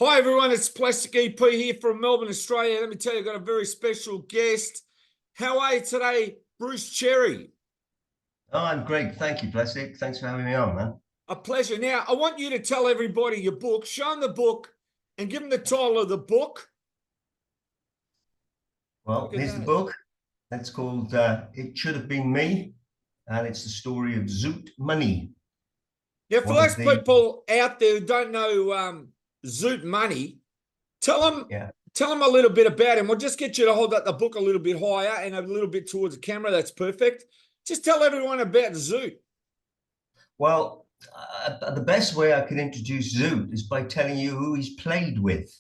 Hi everyone, it's Plastic EP here from Melbourne, Australia. Let me tell you, I've got a very special guest. How are you today, Bruce Cherry? Oh, I'm great. Thank you, Plastic. Thanks for having me on, man. A pleasure. Now, I want you to tell everybody your book, show them the book, and give them the title of the book. Well, Look at here's the that. book. It's called It Should Have Been Me, and it's the story of Zoot Money, Now, for one those of the, people out there who don't know Zoot Money, tell them yeah. tell them a little bit about him. We'll just get you to hold up the book a little bit higher and a little bit towards the camera. That's perfect. Just tell everyone about Zoot. Well, the best way I can introduce Zoot is by telling you who he's played with.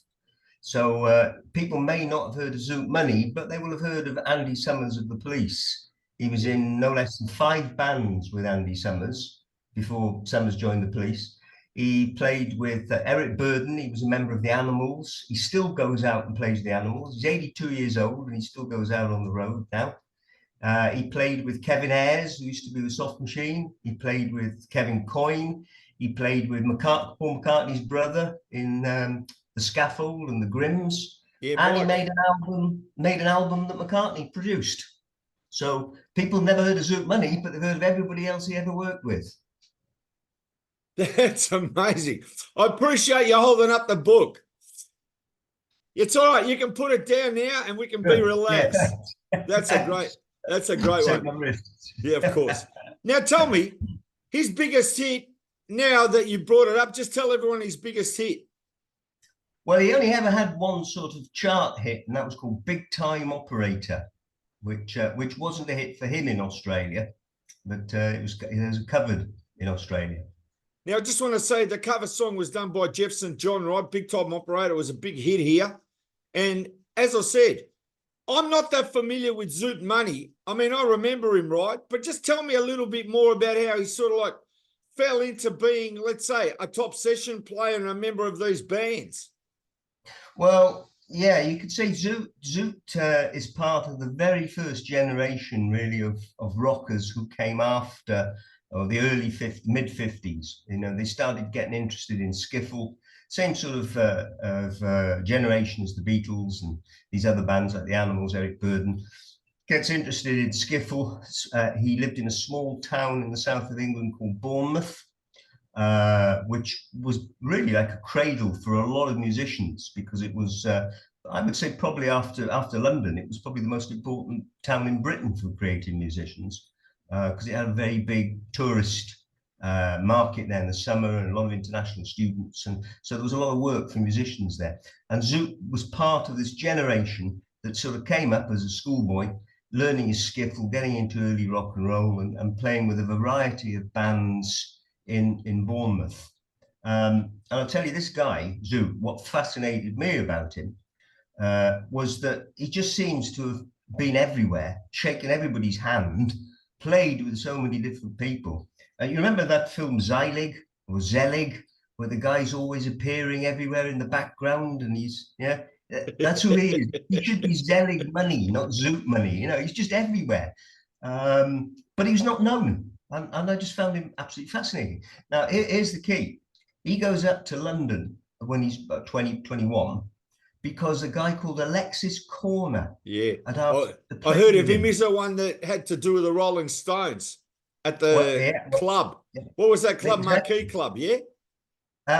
So people may not have heard of Zoot Money, but they will have heard of Andy Summers of the Police. He was Yeah. in no less than 5 bands with Andy Summers before Summers joined the police. He played with Eric Burden. He was a member of the Animals. He still goes out and plays the Animals. He's 82 years old and he still goes out on the road now. He played with Kevin Ayres, who used to be the Soft Machine. He played with Kevin Coyne. He played with Paul McCartney's brother in The Scaffold and the Grims. Yeah, And he Mike. made an album that McCartney produced. So people never heard of Zoot Money, but they've heard of everybody else he ever worked with. That's amazing. I appreciate you holding up the book. It's all right. You can put it down now and we can be Good. Yeah, relaxed. thanks. That's a great, Thanks. that's a great Save one. my wrists. Yeah, of course. Now tell me, his biggest hit, now that you brought it up, just tell everyone his biggest hit. Well, he only ever had one sort of chart hit, and that was called Big Time Operator, which wasn't a hit for him in Australia, but it was covered in Australia. Now, I just want to say the cover song was done by Jeff St. John, right? Big Time Operator was a big hit here. And as I said, I'm not that familiar with Zoot Money. I mean, I remember him, right? But just tell me a little bit more about how he sort of like fell into being, let's say, a top session player and a member of these bands. Well, yeah, you could say Zoot is part of the very first generation, really, of rockers who came after or the mid 50s. You know, they started getting interested in skiffle, same sort of generation as the Beatles and these other bands like the Animals. Eric Burden gets interested in skiffle. He lived in a small town in the south of England called Bournemouth, which was really like a cradle for a lot of musicians because it was, I would say, probably after London, it was probably the most important town in Britain for creative musicians because it had a very big tourist market there in the summer and a lot of international students. And so there was a lot of work for musicians there. And Zoot was part of this generation that sort of came up as a schoolboy, learning his skiffle, getting into early rock and roll and playing with a variety of bands in Bournemouth. And I'll tell you, this guy, Zoot, what fascinated me about him was that he just seems to have been everywhere, shaken everybody's hand, played with so many different people. You remember that film Zelig or Zelig, where the guy's always appearing everywhere in the background and that's who he is. He should be Zelig Money, not Zoot Money. You know, he's just everywhere. But he was not known. And I just found him absolutely fascinating. Now, here's the key. He goes up to London when he's about 20, 21, because a guy called Alexis Corner Yeah. had asked to I play heard of with him. him. He's the one that had to do with the Rolling Stones at Well, the yeah, club. yeah, What was that club? Marquee exactly. Club, yeah?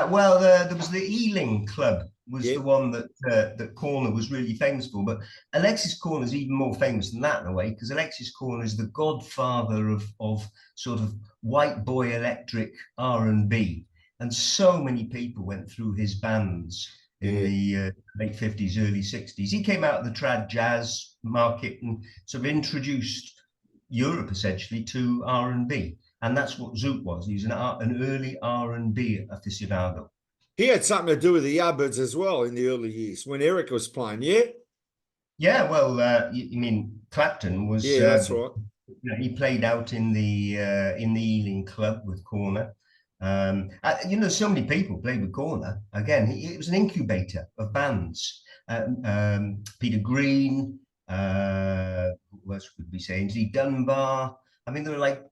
Well, there was the Ealing Club was Yeah. the one that Corner was really famous for. But Alexis Corner is even more famous than that in a way, because Alexis Corner is the godfather of sort of white boy electric R&B, and so many people went through his bands in Yeah. the late 50s, early 60s. He came out of the trad jazz market and sort of introduced Europe essentially to R&B. And that's what Zoot was. He was an early R&B aficionado. He had something to do with the Yardbirds as well in the early years when Eric was playing, yeah? Yeah, well, you mean Clapton was, Yeah, that's right. he played out in the Ealing Club with Corner. So many people played with Corner. Again, it was an incubator of bands. Peter Green, what else would we say? Ainsley Dunbar. I mean, there were like,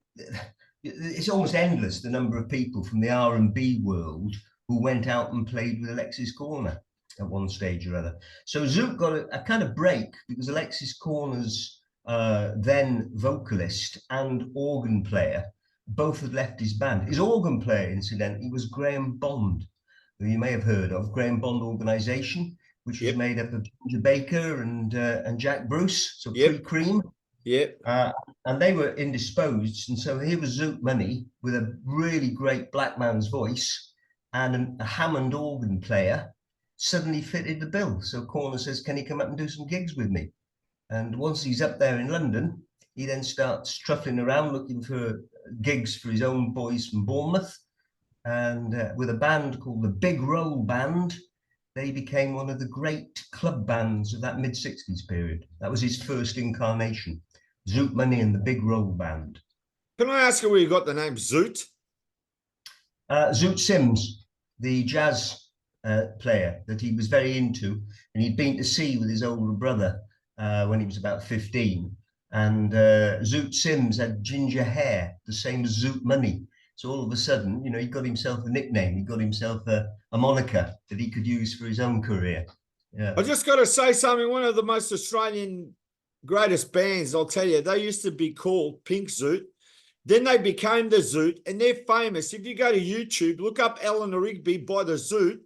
it's almost endless the number of people from the R&B world who went out and played with Alexis Corner at one stage or other. So Zoot got a kind of break because Alexis Corner's then vocalist and organ player both had left his band. His organ player, incidentally, was Graham Bond, who you may have heard of, Graham Bond Organisation, which was made up of Ginger Baker and Jack Bruce, so pre-Cream. Yep. And they were indisposed. And so here was Zoot Money with a really great black man's voice and a Hammond organ player suddenly fitted the bill. So Corner says, can he come up and do some gigs with me? And once he's up there in London, he then starts truffling around looking for gigs for his own boys from Bournemouth. And with a band called the Big Roll Band, they became one of the great club bands of that mid-60s period. That was his first incarnation, Zoot Money and the Big Roll Band. Can I ask you where you got the name Zoot? Zoot Sims, the jazz player that he was very into, and he'd been to see with his older brother when he was about 15. And Zoot Sims had ginger hair, the same as Zoot Money. So all of a sudden, you know, he got himself a nickname. He got himself a moniker that he could use for his own career. Yeah. I just got to say something. One of the most Australian greatest bands, I'll tell you, they used to be called Pink Zoot. Then they became the Zoot, and they're famous. If you go to YouTube, look up Eleanor Rigby by the Zoot.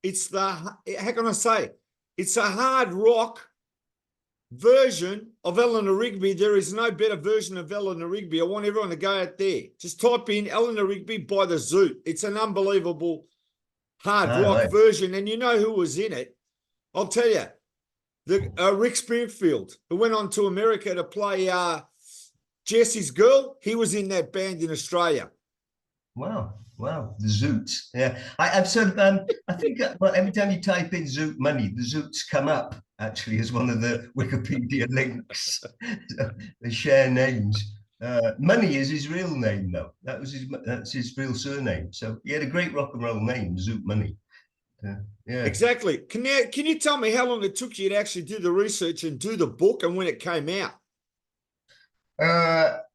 It's the, how can I say? It's a hard rock version of Eleanor Rigby. There is no better version of Eleanor Rigby. I want everyone to go out there. Just type in Eleanor Rigby by the Zoot. It's an unbelievable hard rock version. And you know who was in it? I'll tell you. Rick Springfield, who went on to America to play Jesse's Girl. He was in that band in Australia. Wow. Wow, the Zoots. Yeah, I've sort of, I think, well, every time you type in Zoot Money, the Zoots come up actually as one of the Wikipedia links. So they share names. Money is his real name, though. That's his real surname. So he had a great rock and roll name, Zoot Money. Yeah, exactly. Can you tell me how long it took you to actually do the research and do the book and when it came out?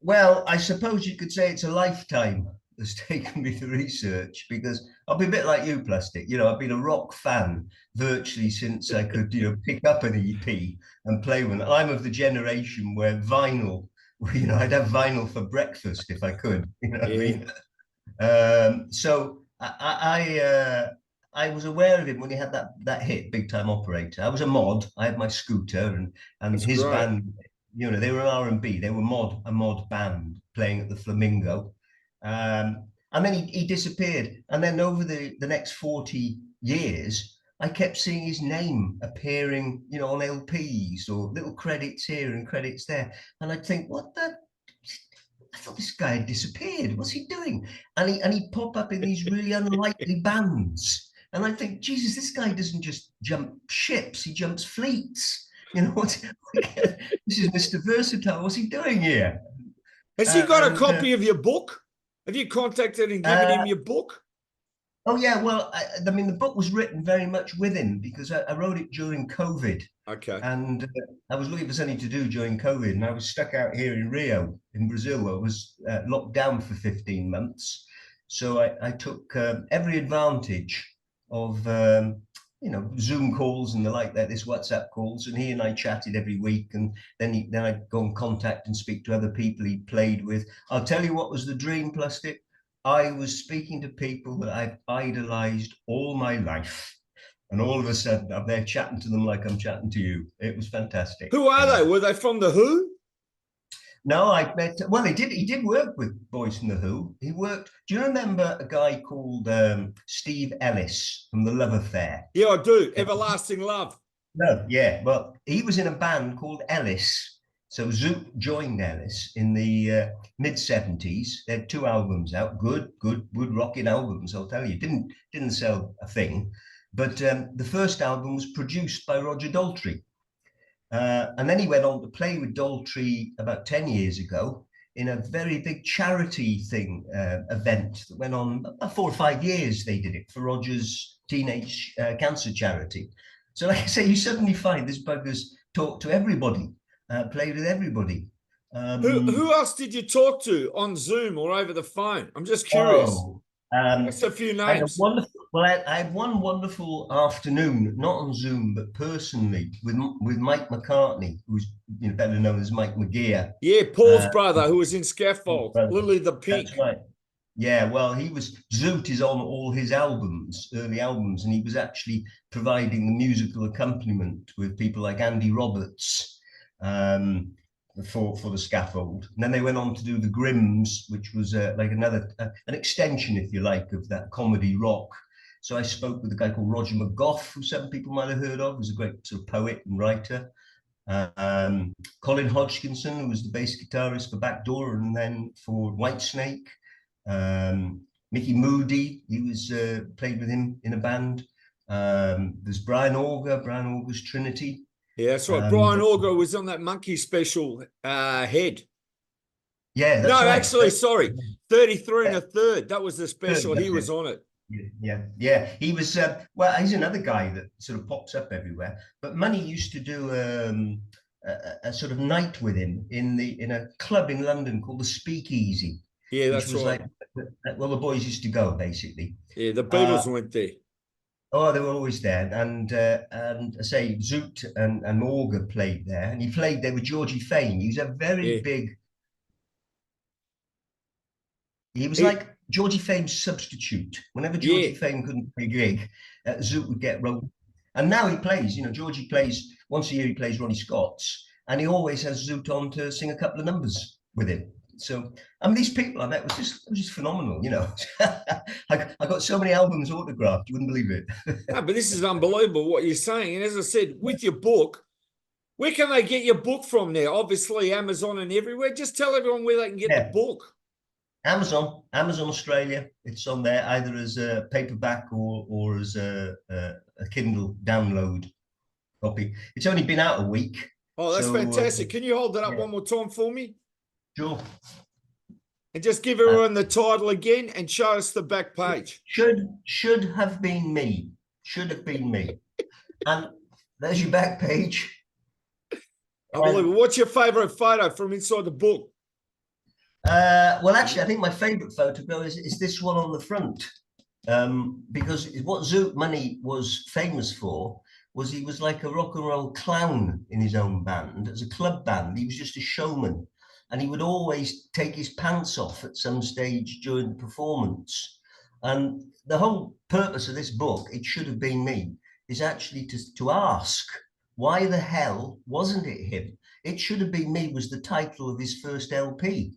Well, I suppose you could say it's a lifetime that's taken me to research, because I'll be a bit like you, Plastic. You know, I've been a rock fan virtually since I could, you know, pick up an EP and play one. I'm of the generation where vinyl, you know, I'd have vinyl for breakfast if I could. You know what I mean? So I was aware of him when he had that hit, Big Time Operator. I was a mod. I had my scooter, and his band, you know, they were R&B. They were a mod band playing at the Flamingo. And then he disappeared. And then over the next 40 years, I kept seeing his name appearing, you know, on LPs or little credits here and credits there. And I'd think, what the? I thought this guy had disappeared. What's he doing? And he'd pop up in these really unlikely bands. And I think, Jesus, this guy doesn't just jump ships, he jumps fleets. You know, this is Mr. Versatile. What's he doing here? Has he got a copy of your book? Have you contacted and given him your book? Oh, yeah. Well, I mean, the book was written very much with him because I wrote it during COVID. Okay. And I was looking for something to do during COVID, and I was stuck out here in Rio, in Brazil. I was locked down for 15 months. So I took every advantage of, you know, Zoom calls and the like, this WhatsApp calls, and he and I chatted every week, and then I'd go and contact and speak to other people he played with. I'll tell you what was the dream, Plastic. I was speaking to people that I've idolized all my life, and all of a sudden I'm there chatting to them like I'm chatting to you. It was fantastic. Who are they? Were they from the Who? No, I met. Well, he did work with boys from the Who. He worked. Do you remember a guy called Steve Ellis from The Love Affair? Yeah, I do. Everlasting Love. No, yeah. Well, he was in a band called Ellis. So Zoot joined Ellis in the mid-70s. They had 2 albums out. Good rocking albums. I'll tell you. Didn't sell a thing, but the first album was produced by Roger Daltrey. And then he went on to play with Daltrey about 10 years ago in a very big charity event that went on about 4 or 5 years. They did it for Roger's teenage cancer charity. So like I say, you suddenly find this bugger's talk to everybody, play with everybody. Who else did you talk to on Zoom or over the phone? I'm just curious. Just a few names. Well, I had one wonderful afternoon, not on Zoom, but personally with Mike McCartney, who's better known as Mike McGear. Yeah, Paul's brother who was in Scaffold, Brother. Lily the That's Pink. right. Yeah, well, Zoot is on all his albums, early albums, and he was actually providing the musical accompaniment with people like Andy Roberts for the Scaffold. And then they went on to do the Grimms, which was like an extension, if you like, of that comedy rock. So I spoke with a guy called Roger McGough, who some people might have heard of, who's a great sort of poet and writer. Colin Hodgkinson, who was the bass guitarist for Backdoor and then for Whitesnake. Mickey Moody, he was played with him in a band. There's Brian Auger's Trinity. Yeah, that's right. Brian Auger was on that Monkey special, Head. Yeah, that's no, right. actually, sorry, 33 and a third. That was the special. He was on it. Yeah. He was. Well, he's another guy that sort of pops up everywhere. But Money used to do a sort of night with him in a club in London called the Speakeasy. Yeah, that's right. Well, the boys used to go basically. Yeah, the Beatles went there. Oh, they were always there, and I say Zoot and Auger played there, and he played there with Georgie Fame. He was a very big. He was like Georgie Fame's substitute. Whenever Georgie Fame couldn't play a gig, Zoot would get rolled. And now he plays. Georgie plays once a year. He plays Ronnie Scott's, and he always has Zoot on to sing a couple of numbers with him. So, I mean, these people I met was just phenomenal. I got so many albums autographed, you wouldn't believe it. No, but this is unbelievable what you're saying. And as I said, with your book, where can they get your book from now? Obviously, Amazon and everywhere. Just tell everyone where they can get the book. Amazon Australia. It's on there either as a paperback or as a Kindle download copy. It's only been out a week. Oh, that's fantastic. Can you hold it up one more time for me? Sure. And just give everyone the title again and show us the back page. Should have been me. Should have been me. And there's your back page. Unbelievable. What's your favourite photo from inside the book? Well, actually, I think my favourite photo is this one on the front. Because what Zoot Money was famous for was he was like a rock and roll clown in his own band. As a club band, he was just a showman. And he would always take his pants off at some stage during the performance. And the whole purpose of this book, It Should Have Been Me, is actually to ask, why the hell wasn't it him? It Should Have Been Me was the title of his first LP.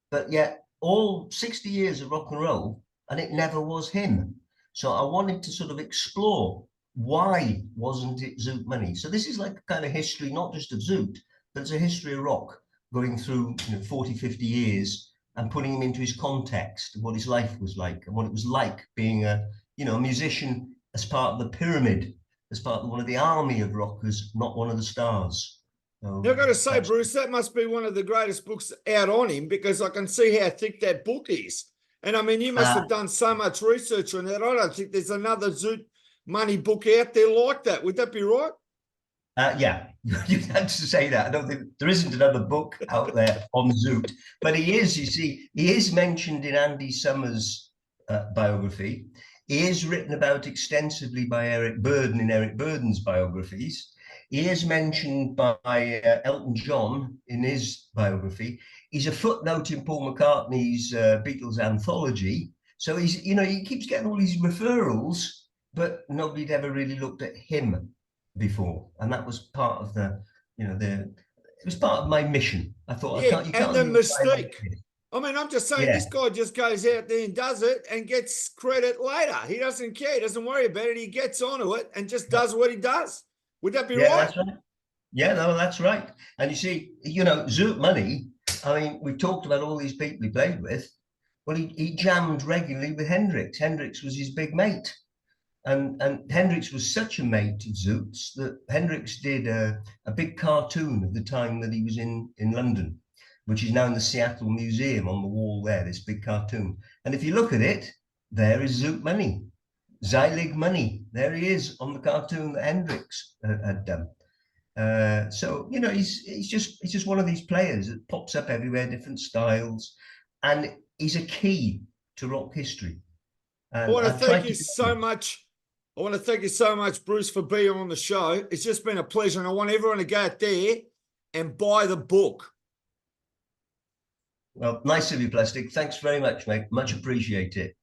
But yet, all 60 years of rock and roll, and it never was him. So I wanted to sort of explore, why wasn't it Zoot Money? So this is like a kind of history, not just of Zoot, but it's a history of rock, going through 40, 50 years and putting him into his context of what his life was like and what it was like being a musician as part of the pyramid, as part of one of the army of rockers, not one of the stars. So I've got to say, Bruce, that must be one of the greatest books out on him, because I can see how thick that book is. And I mean, you must have done so much research on that. I don't think there's another Zoot Money book out there like that. Would that be right? Yeah, you had to say that. I don't think there isn't another book out there on Zoot, but he is mentioned in Andy Summers' biography. He is written about extensively by Eric Burdon in Eric Burdon's biographies. He is mentioned by Elton John in his biography. He's a footnote in Paul McCartney's Beatles anthology. So he keeps getting all these referrals, but nobody'd ever really looked at him before, and that was part of it was part of my mission. I thought, you can't and the mystique. I mean, I'm just saying, this guy just goes out there and does it and gets credit later. He doesn't care. He doesn't worry about it. He gets onto it and just does what he does. Would that be right? That's right. Yeah, no, that's right. And you see, Zoot Money, I mean, we talked about all these people he played with. Well, he jammed regularly with Hendrix. Hendrix was his big mate. And Hendrix was such a mate of Zoot's that Hendrix did a big cartoon of the time that he was in London, which is now in the Seattle Museum on the wall there, this big cartoon. And if you look at it, there is Zoot Money, Zylig Money. There he is on the cartoon that Hendrix had done. So, he's just one of these players that pops up everywhere, different styles. And he's a key to rock history. I want to I've thank tried you to. so much. I want to thank you so much, Bruce, for being on the show. It's just been a pleasure, and I want everyone to go out there and buy the book. Well, nice of you, Plastic. Thanks very much, mate. Much appreciated.